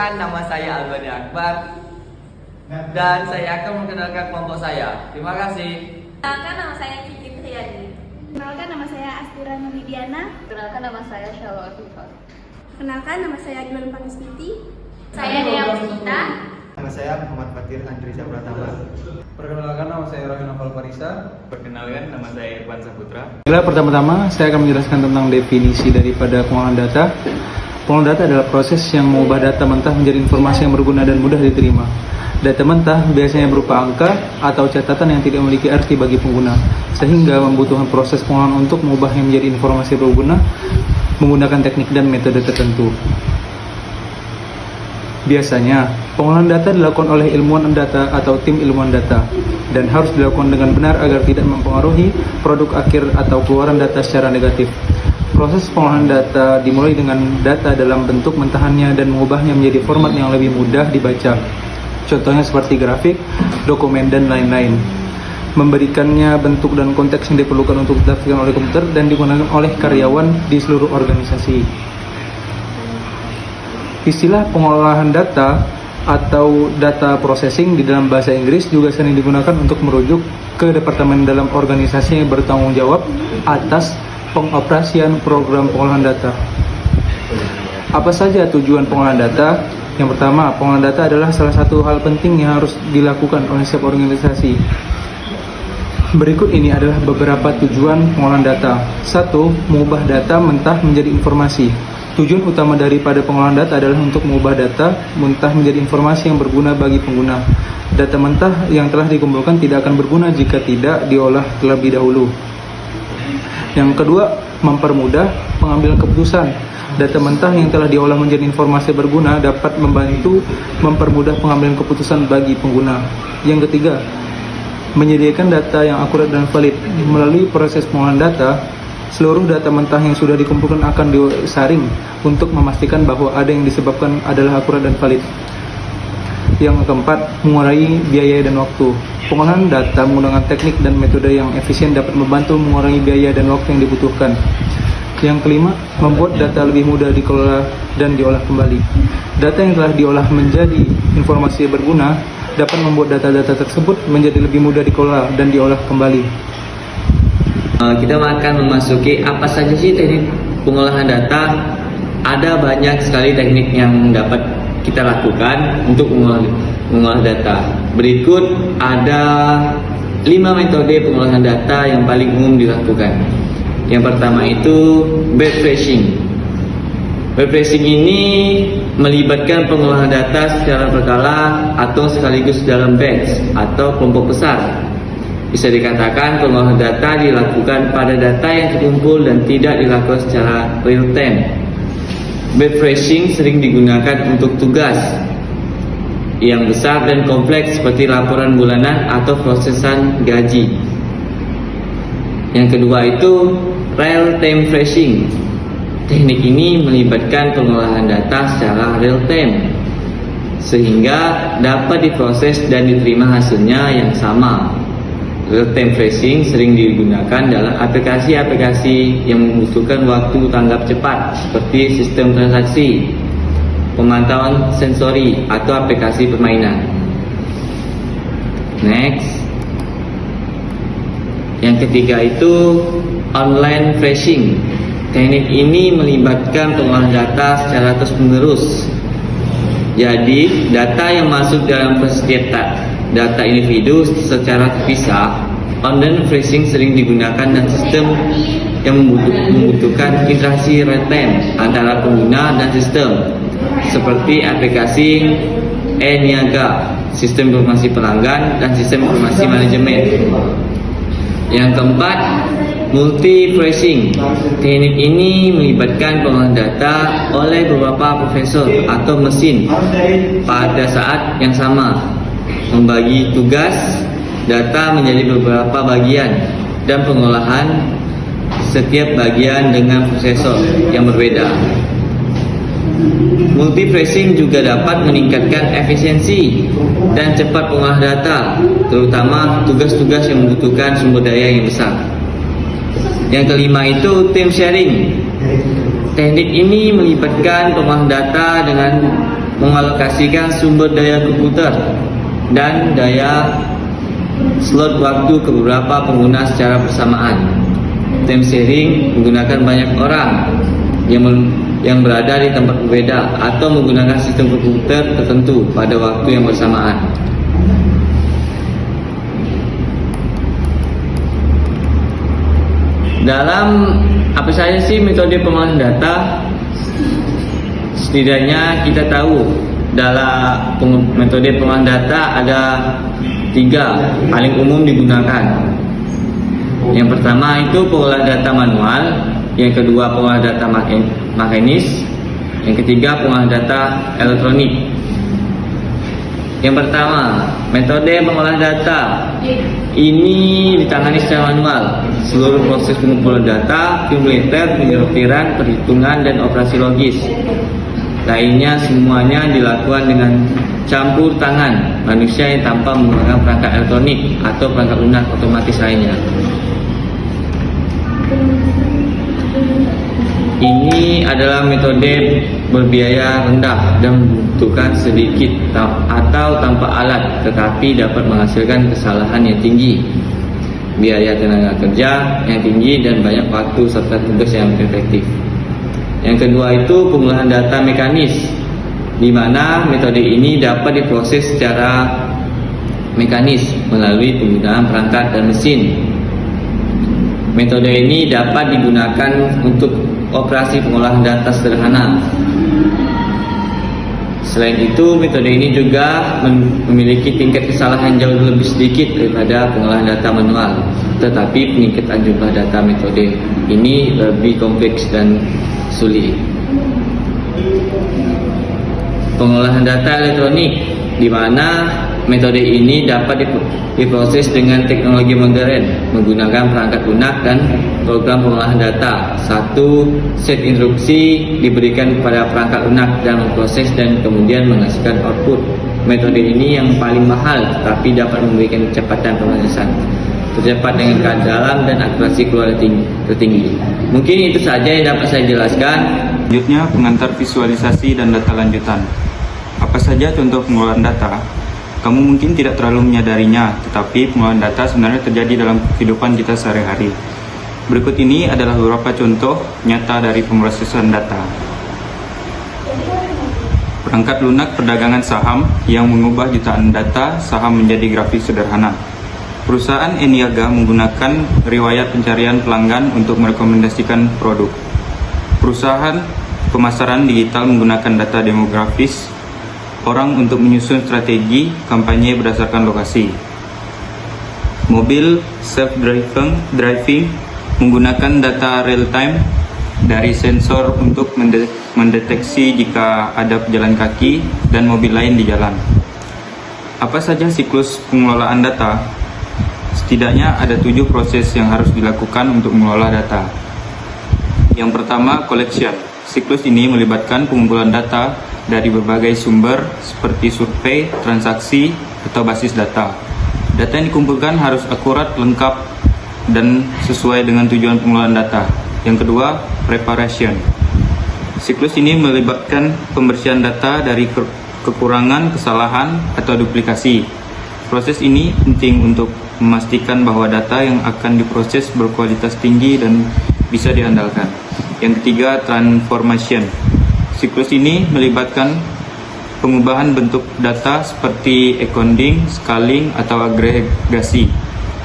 Perkenalkan, nama saya Albani Akbar dan saya akan memperkenalkan kelompok saya. Terima kasih. Kenalkan, nama saya Kiki Triadi. Kenalkan, nama saya Astira Nulidiana. Kenalkan, nama saya Shalwa Afifah. Kenalkan, nama saya Glenn Pangestuti. Saya Dea Puspita. Nama saya Muhammad Fatir Andriza Pratama. Perkenalkan, nama saya Rahim Noval Farisa. Perkenalkan, nama saya Irfan Saputra. Pertama-tama saya akan menjelaskan tentang definisi daripada pengolahan data. Pengolahan data adalah proses yang mengubah data mentah menjadi informasi yang berguna dan mudah diterima. Data mentah biasanya berupa angka atau catatan yang tidak memiliki arti bagi pengguna, sehingga membutuhkan proses pengolahan untuk mengubahnya menjadi informasi berguna menggunakan teknik dan metode tertentu. Biasanya, pengolahan data dilakukan oleh ilmuwan data atau tim ilmuwan data dan harus dilakukan dengan benar agar tidak mempengaruhi produk akhir atau keluaran data secara negatif. Proses pengolahan data dimulai dengan data dalam bentuk mentahannya dan mengubahnya menjadi format yang lebih mudah dibaca. Contohnya seperti grafik, dokumen, dan lain-lain. Memberikannya bentuk dan konteks yang diperlukan untuk ditafsirkan oleh komputer dan digunakan oleh karyawan di seluruh organisasi. Istilah pengolahan data atau data processing di dalam bahasa Inggris juga sering digunakan untuk merujuk ke departemen dalam organisasi yang bertanggung jawab atas pengoperasian program pengolahan data. Apa saja tujuan pengolahan data? Yang pertama, pengolahan data adalah salah satu hal penting yang harus dilakukan oleh setiap organisasi. Berikut ini adalah beberapa tujuan pengolahan data. 1. Mengubah data mentah menjadi informasi. Tujuan utama daripada pengolahan data adalah untuk mengubah data mentah menjadi informasi yang berguna bagi pengguna. Data mentah yang telah dikumpulkan tidak akan berguna jika tidak diolah terlebih dahulu. Yang kedua, mempermudah pengambilan keputusan. Data mentah yang telah diolah menjadi informasi berguna dapat membantu mempermudah pengambilan keputusan bagi pengguna. Yang ketiga, menyediakan data yang akurat dan valid. Melalui proses pengolahan data, seluruh data mentah yang sudah dikumpulkan akan disaring untuk memastikan bahwa ada yang disebabkan adalah akurat dan valid. Yang keempat, mengurangi biaya dan waktu. Pengolahan data menggunakan teknik dan metode yang efisien dapat membantu mengurangi biaya dan waktu yang dibutuhkan. Yang kelima, membuat data lebih mudah dikelola dan diolah kembali. Data yang telah diolah menjadi informasi berguna dapat membuat data-data tersebut menjadi lebih mudah dikelola dan diolah kembali. Kita akan memasuki apa saja sih teknik pengolahan data. Ada banyak sekali teknik yang dapat kita lakukan untuk mengolah data. Berikut ada 5 metode pengolahan data yang paling umum dilakukan. Yang pertama itu batch tracing. Batch tracing ini melibatkan pengolahan data secara berkala atau sekaligus dalam batch atau kelompok besar. Bisa dikatakan pengolahan data dilakukan pada data yang terkumpul dan tidak dilakukan secara real time. Batch tracing sering digunakan untuk tugas yang besar dan kompleks seperti laporan bulanan atau prosesan gaji. Yang kedua itu real time tracing. Teknik ini melibatkan pengolahan data secara real time sehingga dapat diproses dan diterima hasilnya yang sama. Real time tracing sering digunakan dalam aplikasi-aplikasi yang membutuhkan waktu tanggap cepat seperti sistem transaksi, pemantauan sensori, atau aplikasi permainan. Next. Yang ketiga itu online tracing. Teknik ini melibatkan pengolahan data secara terus-menerus. Jadi, data yang masuk dalam proses data individu secara terpisah. Online tracing sering digunakan dan sistem yang membutuhkan interaksi real time antara pengguna dan sistem, seperti aplikasi e-niaga, sistem informasi pelanggan, dan sistem informasi manajemen. Yang keempat, multi-tracing. Teknik ini melibatkan pengolahan data oleh beberapa profesor atau mesin pada saat yang sama, membagi tugas data menjadi beberapa bagian dan pengolahan setiap bagian dengan prosesor yang berbeda. Multi-tracing juga dapat meningkatkan efisiensi dan cepat pengolahan data, terutama tugas-tugas yang membutuhkan sumber daya yang besar. Yang kelima itu team sharing. Teknik ini melibatkan pengolahan data dengan mengalokasikan sumber daya komputer dan daya slot waktu ke beberapa pengguna secara bersamaan. Time sharing menggunakan banyak orang yang berada di tempat berbeda atau menggunakan sistem komputer tertentu pada waktu yang bersamaan. Dalam apa saja sih metode pengolahan data? Setidaknya kita tahu dalam metode pengolahan data ada 3 paling umum digunakan. Yang pertama itu pengolahan data manual, yang kedua pengolahan data mekanis, yang ketiga pengolahan data elektronik. Yang pertama, metode pengolahan data ini ditangani secara manual. Seluruh proses pengumpulan data, kumulator, penyortiran, perhitungan, dan operasi logis lainnya semuanya dilakukan dengan campur tangan manusia yang tanpa menggunakan perangkat elektronik atau perangkat lunak otomatis lainnya. Ini adalah metode berbiaya rendah dan membutuhkan sedikit atau tanpa alat, tetapi dapat menghasilkan kesalahan yang tinggi, biaya tenaga kerja yang tinggi, dan banyak waktu serta tugas yang efektif. Yang kedua itu pengolahan data mekanis, di mana metode ini dapat diproses secara mekanis melalui penggunaan perangkat dan mesin. Metode ini dapat digunakan untuk operasi pengolahan data sederhana. Selain itu, metode ini juga memiliki tingkat kesalahan jauh lebih sedikit daripada pengolahan data manual. Tetapi peningkatan jumlah data metode ini lebih kompleks dan sulit. Pengolahan data elektronik, di mana metode ini dapat diproses dengan teknologi modern menggunakan perangkat lunak dan program pengolahan data. Satu set instruksi diberikan kepada perangkat lunak dan memproses dan kemudian menghasilkan output. Metode ini yang paling mahal tetapi dapat memberikan kecepatan pemrosesan tercepat dengan keandalan dan akurasi keluar tertinggi. Mungkin itu saja yang dapat saya jelaskan. Selanjutnya, pengantar visualisasi dan data lanjutan. Apa saja contoh pengolahan data? Kamu mungkin tidak terlalu menyadarinya, tetapi pengolahan data sebenarnya terjadi dalam kehidupan kita sehari-hari. Berikut ini adalah beberapa contoh nyata dari pemrosesan data. Perangkat lunak perdagangan saham yang mengubah jutaan data saham menjadi grafik sederhana. Perusahaan Eniaga menggunakan riwayat pencarian pelanggan untuk merekomendasikan produk. Perusahaan pemasaran digital menggunakan data demografis orang untuk menyusun strategi kampanye berdasarkan lokasi. Mobil self-driving menggunakan data real-time dari sensor untuk mendeteksi jika ada pejalan kaki dan mobil lain di jalan. Apa saja siklus pengelolaan data? Setidaknya ada 7 proses yang harus dilakukan untuk mengelola data. Yang pertama, collection. Siklus ini melibatkan pengumpulan data dari berbagai sumber seperti survei, transaksi, atau basis data. Data yang dikumpulkan harus akurat, lengkap, dan sesuai dengan tujuan pengelolaan data. Yang kedua, preparation. Siklus ini melibatkan pembersihan data dari kekurangan, kesalahan, atau duplikasi. Proses ini penting untuk memastikan bahwa data yang akan diproses berkualitas tinggi dan bisa diandalkan. Yang ketiga, transformation. Siklus ini melibatkan pengubahan bentuk data seperti encoding, scaling, atau agregasi.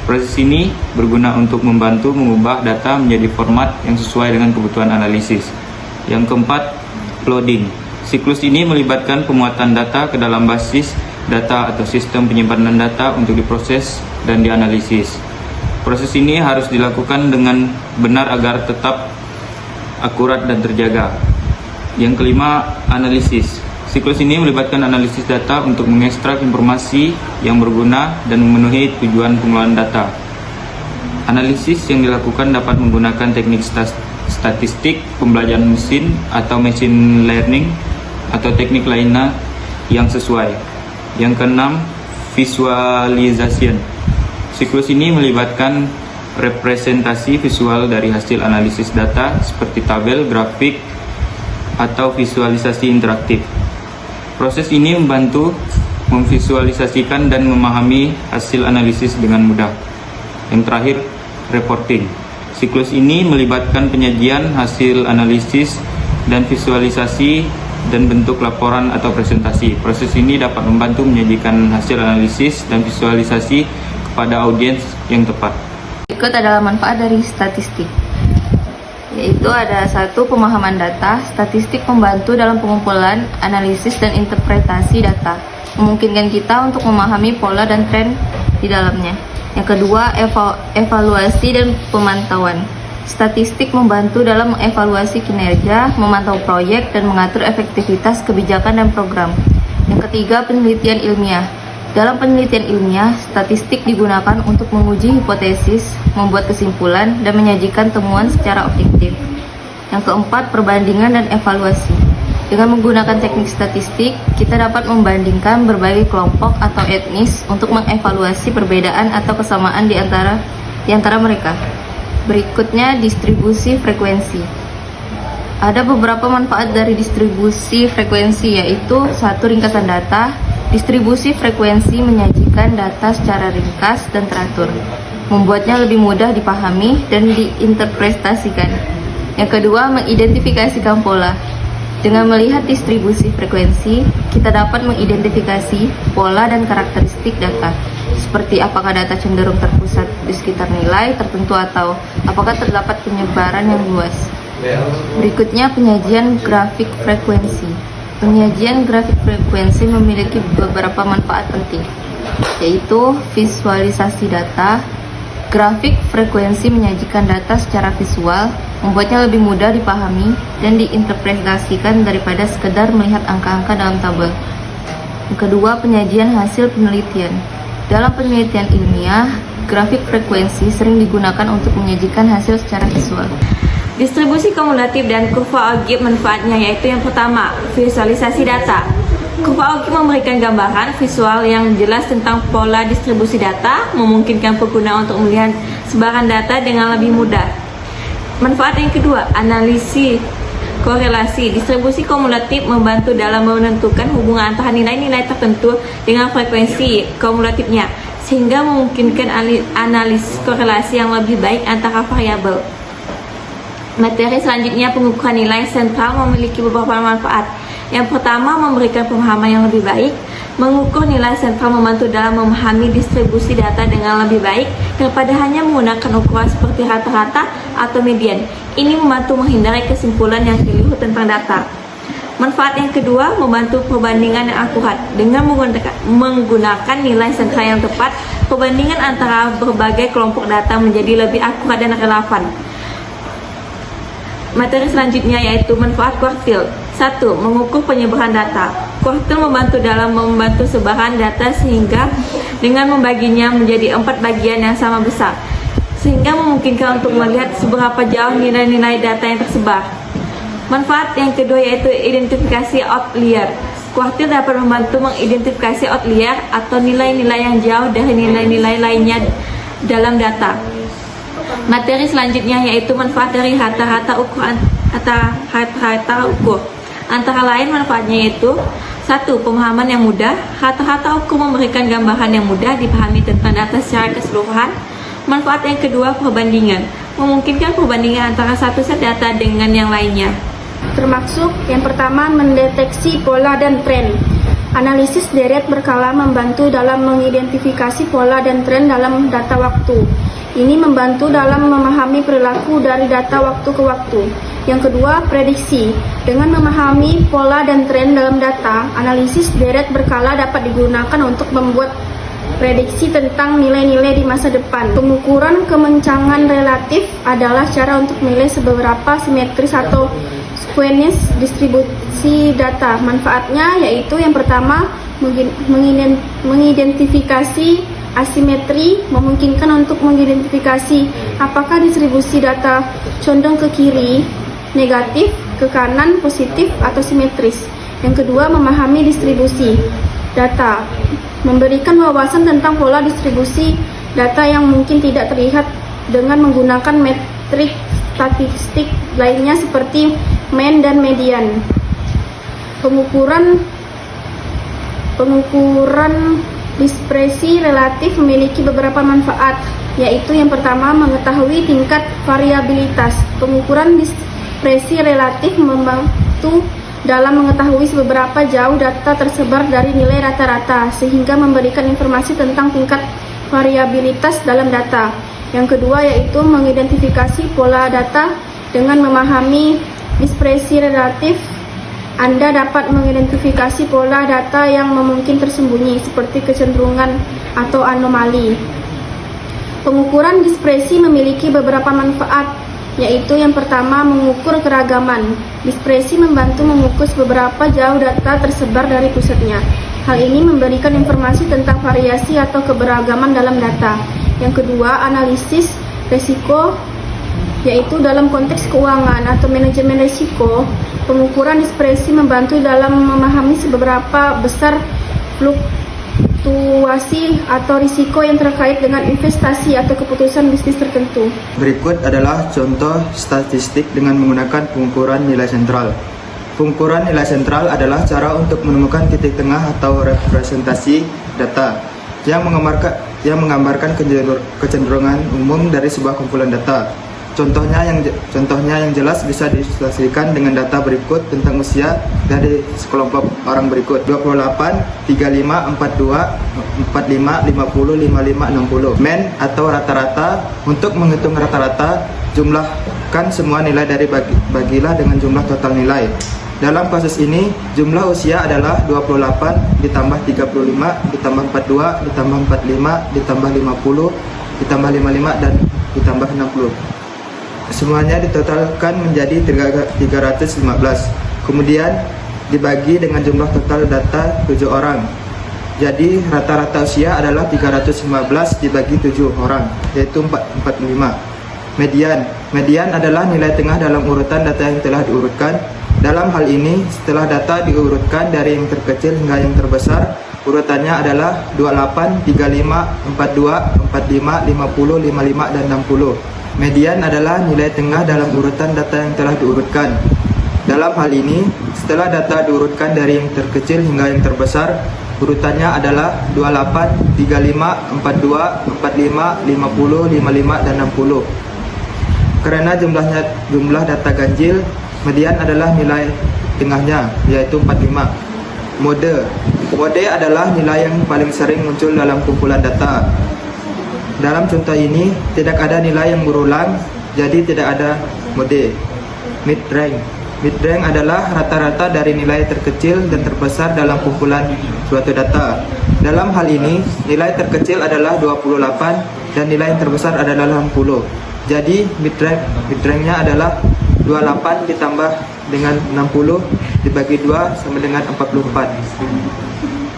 Proses ini berguna untuk membantu mengubah data menjadi format yang sesuai dengan kebutuhan analisis. Yang keempat, loading. Siklus ini melibatkan pemuatan data ke dalam basis data atau sistem penyimpanan data untuk diproses dan dianalisis. Proses ini harus dilakukan dengan benar agar tetap akurat dan terjaga. Yang kelima, analisis. Siklus ini melibatkan analisis data untuk mengekstrak informasi yang berguna dan memenuhi tujuan pengelolaan data. Analisis yang dilakukan dapat menggunakan teknik statistik, pembelajaran mesin, atau machine learning, atau teknik lainnya yang sesuai. Yang keenam, visualization. Siklus ini melibatkan representasi visual dari hasil analisis data seperti tabel, grafik, atau visualisasi interaktif. Proses ini membantu memvisualisasikan dan memahami hasil analisis dengan mudah. Yang terakhir, reporting. Siklus ini melibatkan penyajian hasil analisis dan visualisasi dan bentuk laporan atau presentasi. Proses ini dapat membantu menyajikan hasil analisis dan visualisasi kepada audiens yang tepat. Berikut adalah manfaat dari statistik, yaitu ada 1. Pemahaman data. Statistik membantu dalam pengumpulan, analisis, dan interpretasi data, memungkinkan kita untuk memahami pola dan tren di dalamnya. Yang kedua, evaluasi dan pemantauan. Statistik membantu dalam mengevaluasi kinerja, memantau proyek, dan mengatur efektivitas kebijakan dan program. Yang ketiga, penelitian ilmiah. Dalam penelitian ilmiah, statistik digunakan untuk menguji hipotesis, membuat kesimpulan, dan menyajikan temuan secara objektif. Yang keempat, perbandingan dan evaluasi. Dengan menggunakan teknik statistik, kita dapat membandingkan berbagai kelompok atau etnis untuk mengevaluasi perbedaan atau kesamaan di antara mereka. Berikutnya, distribusi frekuensi. Ada beberapa manfaat dari distribusi frekuensi, yaitu 1. Ringkasan data. Distribusi frekuensi menyajikan data secara ringkas dan teratur, membuatnya lebih mudah dipahami dan diinterpretasikan. Yang kedua, mengidentifikasikan pola. Dengan melihat distribusi frekuensi, kita dapat mengidentifikasi pola dan karakteristik data, seperti apakah data cenderung terpusat di sekitar nilai tertentu atau apakah terdapat penyebaran yang luas. Berikutnya, penyajian grafik frekuensi. Penyajian grafik frekuensi memiliki beberapa manfaat penting, yaitu visualisasi data. Grafik frekuensi menyajikan data secara visual, membuatnya lebih mudah dipahami dan diinterpretasikan daripada sekedar melihat angka-angka dalam tabel. Yang kedua, penyajian hasil penelitian. Dalam penelitian ilmiah, grafik frekuensi sering digunakan untuk menyajikan hasil secara visual. Distribusi kumulatif dan kurva Auger manfaatnya, yaitu yang pertama, visualisasi data. Kurva Auger memberikan gambaran visual yang jelas tentang pola distribusi data, memungkinkan pengguna untuk melihat sebaran data dengan lebih mudah. Manfaat yang kedua, analisis korelasi. Distribusi kumulatif membantu dalam menentukan hubungan antara nilai-nilai tertentu dengan frekuensi kumulatifnya, sehingga memungkinkan analisis korelasi yang lebih baik antara variabel. Materi selanjutnya, pengukuran nilai sentral memiliki beberapa manfaat. Yang pertama, memberikan pemahaman yang lebih baik. Mengukur nilai sentral membantu dalam memahami distribusi data dengan lebih baik daripada hanya menggunakan ukuran seperti rata-rata atau median. Ini membantu menghindari kesimpulan yang keliru tentang data. Manfaat yang kedua, membantu perbandingan yang akurat. Dengan menggunakan nilai sentral yang tepat, perbandingan antara berbagai kelompok data menjadi lebih akurat dan relevan. Materi selanjutnya yaitu manfaat kuartil. 1. Mengukur penyebaran data. Kuartil membantu dalam membantu sebaran data sehingga dengan membaginya menjadi 4 bagian yang sama besar, sehingga memungkinkan untuk melihat seberapa jauh nilai-nilai data yang tersebar. Manfaat yang kedua yaitu identifikasi outlier. Kuartil dapat membantu mengidentifikasi outlier atau nilai-nilai yang jauh dari nilai-nilai lainnya dalam data. Materi selanjutnya yaitu manfaat dari rata-rata ukur. Antara lain manfaatnya yaitu 1. Pemahaman yang mudah. Rata-rata ukur memberikan gambaran yang mudah dipahami tentang data secara keseluruhan. Manfaat yang kedua, perbandingan. Memungkinkan perbandingan antara satu set data dengan yang lainnya. Termasuk yang pertama, mendeteksi pola dan tren. Analisis deret berkala membantu dalam mengidentifikasi pola dan tren dalam data waktu. Ini membantu dalam memahami perilaku dari data waktu ke waktu. Yang kedua, prediksi. Dengan memahami pola dan tren dalam data, analisis deret berkala dapat digunakan untuk membuat prediksi tentang nilai-nilai di masa depan. Pengukuran kemencangan relatif adalah cara untuk menilai seberapa simetris atau squeness distribusi data. Manfaatnya yaitu yang pertama, mengidentifikasi asimetri, memungkinkan untuk mengidentifikasi apakah distribusi data condong ke kiri, negatif, ke kanan, positif, atau simetris. Yang kedua, memahami distribusi data, memberikan wawasan tentang pola distribusi data yang mungkin tidak terlihat dengan menggunakan metrik statistik lainnya seperti mean dan median. Pengukuran Pengukuran dispersi relatif memiliki beberapa manfaat, yaitu yang pertama mengetahui tingkat variabilitas. Pengukuran dispersi relatif membantu dalam mengetahui seberapa jauh data tersebar dari nilai rata-rata, sehingga memberikan informasi tentang tingkat variabilitas dalam data. Yang kedua yaitu mengidentifikasi pola data. Dengan memahami dispersi relatif, Anda dapat mengidentifikasi pola data yang mungkin tersembunyi, seperti kecenderungan atau anomali. Pengukuran dispersi memiliki beberapa manfaat, yaitu yang pertama mengukur keragaman. Dispersi membantu mengukur seberapa jauh data tersebar dari pusatnya. Hal ini memberikan informasi tentang variasi atau keberagaman dalam data. Yang kedua, analisis risiko, yaitu dalam konteks keuangan atau manajemen risiko. Pengukuran dispersi membantu dalam memahami seberapa besar fluktuasi atau risiko yang terkait dengan investasi atau keputusan bisnis tertentu. Berikut adalah contoh statistik dengan menggunakan pengukuran nilai sentral. Pengukuran nilai sentral adalah cara untuk menemukan titik tengah atau representasi data yang menggambarkan kecenderungan umum dari sebuah kumpulan data. Contohnya yang jelas bisa diilustrasikan dengan data berikut tentang usia dari sekelompok orang berikut: 28, 35, 42, 45, 50, 55, 60. Men atau rata-rata. Untuk menghitung rata-rata, jumlahkan semua nilai dari bagilah dengan jumlah total nilai. Dalam kasus ini, jumlah usia adalah 28 ditambah 35 ditambah 42 ditambah 45 ditambah 50 ditambah 55 dan ditambah 60. Semuanya ditotalkan menjadi 315. Kemudian dibagi dengan jumlah total data 7 orang. Jadi rata-rata usia adalah 315 dibagi 7 orang, yaitu 45. Median adalah nilai tengah dalam urutan data yang telah diurutkan. Dalam hal ini, setelah data diurutkan dari yang terkecil hingga yang terbesar, urutannya adalah 28, 35, 42, 45, 50, 55, dan 60. Median adalah nilai tengah dalam urutan data yang telah diurutkan. Dalam hal ini, setelah data diurutkan dari yang terkecil hingga yang terbesar, urutannya adalah 28, 35, 42, 45, 50, 55, dan 60. Karena jumlah data ganjil, median adalah nilai tengahnya, yaitu 45. Mode adalah nilai yang paling sering muncul dalam kumpulan data. Dalam contoh ini, tidak ada nilai yang berulang, jadi tidak ada mode. Mid-rank adalah rata-rata dari nilai terkecil dan terbesar dalam kumpulan suatu data. Dalam hal ini, nilai terkecil adalah 28 dan nilai yang terbesar adalah 60. Jadi, mid-ranknya adalah 28 ditambah dengan 60 dibagi 2 sama dengan 44.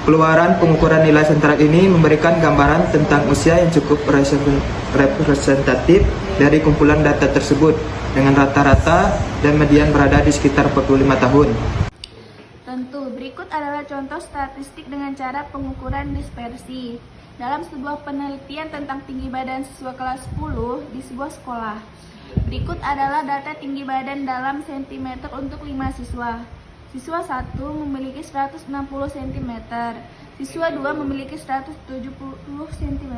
Keluaran pengukuran nilai sentral ini memberikan gambaran tentang usia yang cukup representatif dari kumpulan data tersebut, dengan rata-rata dan median berada di sekitar 45 tahun. Tentu, berikut adalah contoh statistik dengan cara pengukuran dispersi. Dalam sebuah penelitian tentang tinggi badan siswa kelas 10 di sebuah sekolah. Berikut adalah data tinggi badan dalam sentimeter untuk 5 siswa. Siswa 1 memiliki 160 cm, siswa 2 memiliki 170 cm,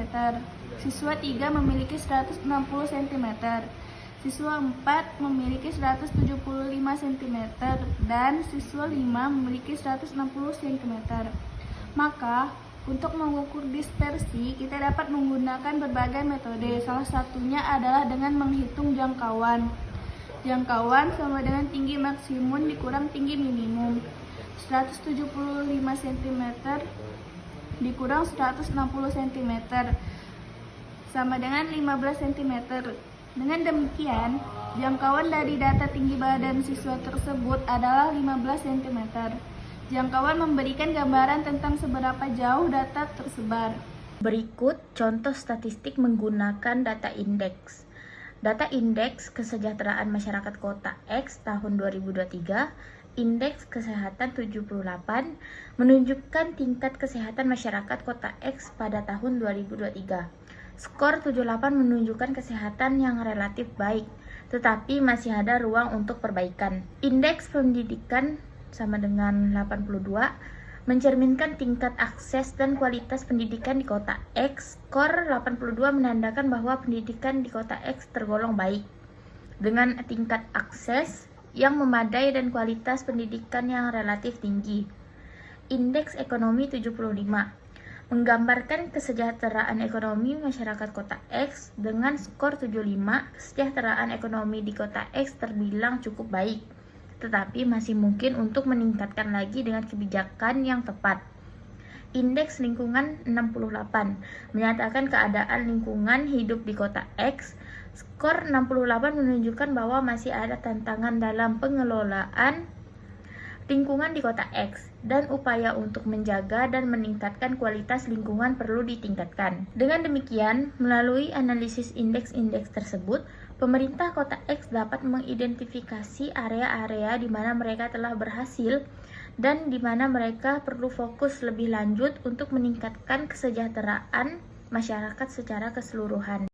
siswa 3 memiliki 160 cm, siswa 4 memiliki 175 cm, dan siswa 5 memiliki 160 cm. Maka, untuk mengukur dispersi, kita dapat menggunakan berbagai metode. Salah satunya adalah dengan menghitung jangkauan. Jangkauan sama dengan tinggi maksimum dikurang tinggi minimum. 175 cm dikurang 160 cm sama dengan 15 cm. Dengan demikian, jangkauan dari data tinggi badan siswa tersebut adalah 15 cm. Jangkauan memberikan gambaran tentang seberapa jauh data tersebar. Berikut contoh statistik menggunakan data indeks. Data Indeks Kesejahteraan Masyarakat Kota X tahun 2023, Indeks Kesehatan 78, menunjukkan tingkat kesehatan masyarakat Kota X pada tahun 2023. Skor 78 menunjukkan kesehatan yang relatif baik, tetapi masih ada ruang untuk perbaikan. Indeks pendidikan sama dengan 82, mencerminkan tingkat akses dan kualitas pendidikan di kota X. Skor 82 menandakan bahwa pendidikan di kota X tergolong baik, dengan tingkat akses yang memadai dan kualitas pendidikan yang relatif tinggi. Indeks ekonomi 75 menggambarkan kesejahteraan ekonomi masyarakat kota X. Dengan skor 75, kesejahteraan ekonomi di kota X terbilang cukup baik, tetapi masih mungkin untuk meningkatkan lagi dengan kebijakan yang tepat. Indeks lingkungan 68 menyatakan keadaan lingkungan hidup di kota X. Skor 68 menunjukkan bahwa masih ada tantangan dalam pengelolaan lingkungan di kota X, dan upaya untuk menjaga dan meningkatkan kualitas lingkungan perlu ditingkatkan. Dengan demikian, melalui analisis indeks-indeks tersebut, pemerintah kota X dapat mengidentifikasi area-area di mana mereka telah berhasil dan di mana mereka perlu fokus lebih lanjut untuk meningkatkan kesejahteraan masyarakat secara keseluruhan.